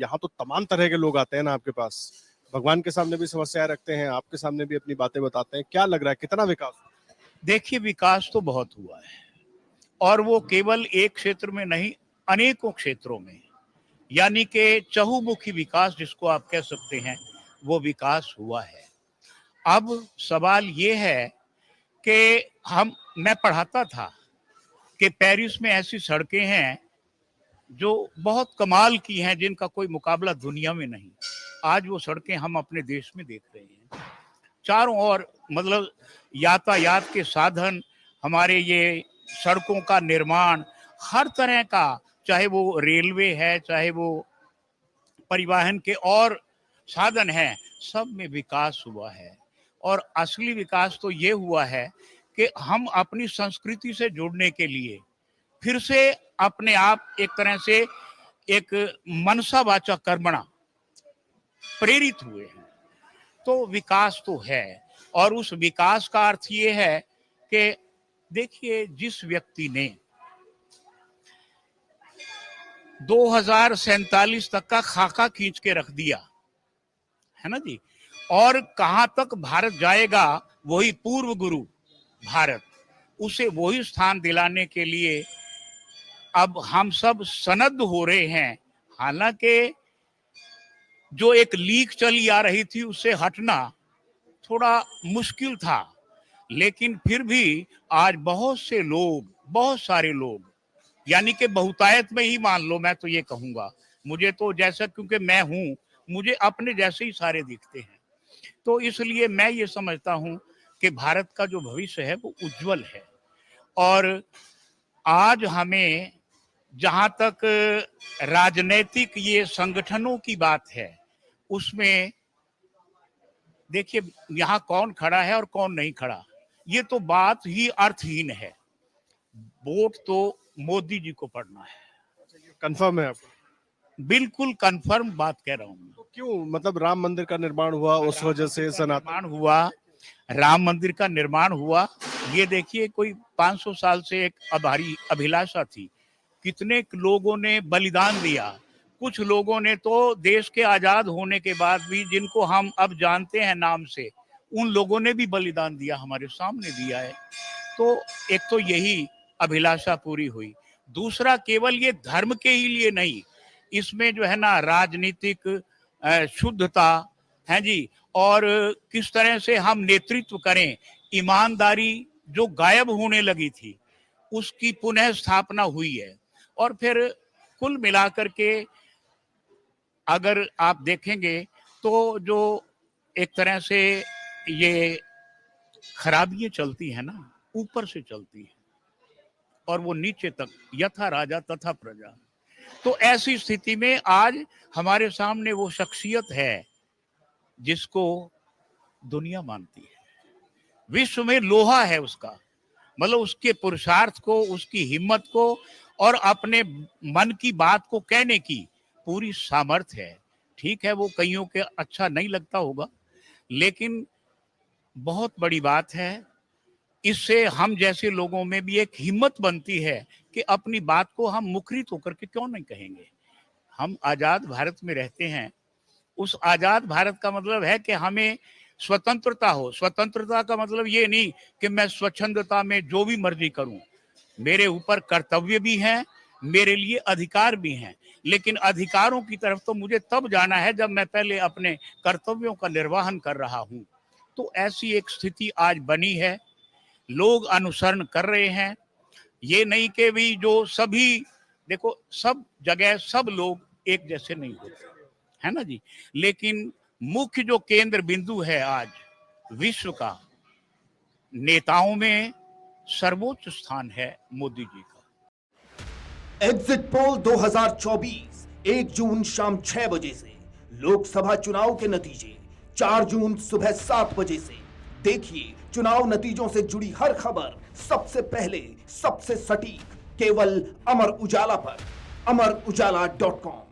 यहाँ तो तमाम तरह के लोग आते हैं ना आपके पास, भगवान के सामने भी समस्याएं रखते हैं, आपके सामने भी अपनी बातें बताते हैं। क्या लग रहा है, कितना विकास? देखिए, विकास तो बहुत हुआ है, और वो केवल एक क्षेत्र में नहीं, अनेकों क्षेत्रों में, यानी कि चहुमुखी विकास जिसको आप कह सकते हैं, वो विकास हुआ है। अब सवाल ये है कि मैं पढ़ाता था कि पेरिस में ऐसी सड़कें हैं जो बहुत कमाल की हैं, जिनका कोई मुकाबला दुनिया में नहीं। आज वो सड़कें हम अपने देश में देख रहे हैं। चारों ओर मतलब यातायात के साधन, हमारे ये सड़कों का निर्माण, हर तरह का, चाहे वो रेलवे है, चाहे वो परिवहन के और साधन हैं, सब में विकास हुआ है। और असली विकास तो ये हुआ है कि हम अपनी संस्कृति से जुड़ने के लिए फिर से अपने आप एक तरह से एक मनसा वाचा कर्मणा प्रेरित हुए हैं। तो विकास तो है, और उस विकास का अर्थ ये है कि देखिए, जिस व्यक्ति ने 2047 तक का खाका खींच के रख दिया है ना जी, और कहां तक भारत जाएगा वही पूर्व गुरु भारत, उसे वही स्थान दिलाने के लिए अब हम सब सनद्ध हो रहे हैं। हालांकि जो एक लीक चली आ रही थी उससे हटना थोड़ा मुश्किल था, लेकिन फिर भी आज बहुत से लोग, बहुत सारे लोग, यानी कि बहुतायत में ही मान लो, मैं तो ये कहूंगा, मुझे तो जैसा, क्योंकि मैं हूं, मुझे अपने जैसे ही सारे दिखते हैं, तो इसलिए मैं ये समझता हूं कि भारत का जो भविष्य है वो उज्जवल है। और आज हमें, जहां तक राजनीतिक ये संगठनों की बात है, उसमें देखिए यहाँ कौन खड़ा है और कौन नहीं खड़ा, ये तो बात ही अर्थहीन है। वोट तो मोदी जी को पड़ना है। कंफर्म है आपको? बिल्कुल कंफर्म बात कह रहा हूँ। तो क्यों, मतलब राम मंदिर का निर्माण हुआ, उस वजह से निर्माण हुआ, राम मंदिर का निर्माण हुआ, ये देखिए कोई 500 साल से एक अभिलाषा थी। कितने लोगों ने बलिदान दिया। कुछ लोगों ने तो देश के आजाद होने के बाद भी, जिनको हम अब जानते हैं नाम से, उन लोगों ने भी बलिदान दिया, हमारे सामने दिया है। तो एक तो यही अभिलाषा पूरी हुई। दूसरा, केवल ये धर्म के ही लिए नहीं, इसमें जो है ना राजनीतिक शुद्धता है जी, और किस तरह से हम नेतृत्व करें, ईमानदारी जो गायब होने लगी थी उसकी पुनः स्थापना हुई है। और फिर कुल मिलाकर के अगर आप देखेंगे तो जो एक तरह से ये खराबियां चलती है ना, ऊपर से चलती है और वो नीचे तक, यथा राजा तथा प्रजा। तो ऐसी स्थिति में आज हमारे सामने वो शख्सियत है जिसको दुनिया मानती है, विश्व में लोहा है उसका, मतलब उसके पुरुषार्थ को, उसकी हिम्मत को और अपने मन की बात को कहने की पूरी सामर्थ्य है। ठीक है, वो कईयों के अच्छा नहीं लगता होगा, लेकिन बहुत बड़ी बात है। इससे हम जैसे लोगों में भी एक हिम्मत बनती है कि अपनी बात को हम मुखरित होकर के क्यों नहीं कहेंगे। हम आजाद भारत में रहते हैं। उस आजाद भारत का मतलब है कि हमें स्वतंत्रता हो। स्वतंत्रता का मतलब ये नहीं कि मैं स्वच्छंदता में जो भी मर्जी करूं। मेरे ऊपर कर्तव्य भी हैं, मेरे लिए अधिकार भी हैं, लेकिन अधिकारों की तरफ तो मुझे तब जाना है जब मैं पहले अपने कर्तव्यों का निर्वहन कर रहा हूं। तो ऐसी एक स्थिति आज बनी है, लोग अनुसरण कर रहे हैं। ये नहीं कि भी जो सभी, देखो सब जगह सब लोग एक जैसे नहीं होते, है ना जी, लेकिन मुख्य जो केंद्र बिंदु है आज विश्व का, नेताओं में सर्वोच्च स्थान है मोदी जी का। एग्जिट पोल 2024 1 जून शाम 6 बजे से, लोकसभा चुनाव के नतीजे 4 जून सुबह 7 बजे से। देखिए चुनाव नतीजों से जुड़ी हर खबर सबसे पहले, सबसे सटीक, केवल अमर उजाला पर, amarujala.com।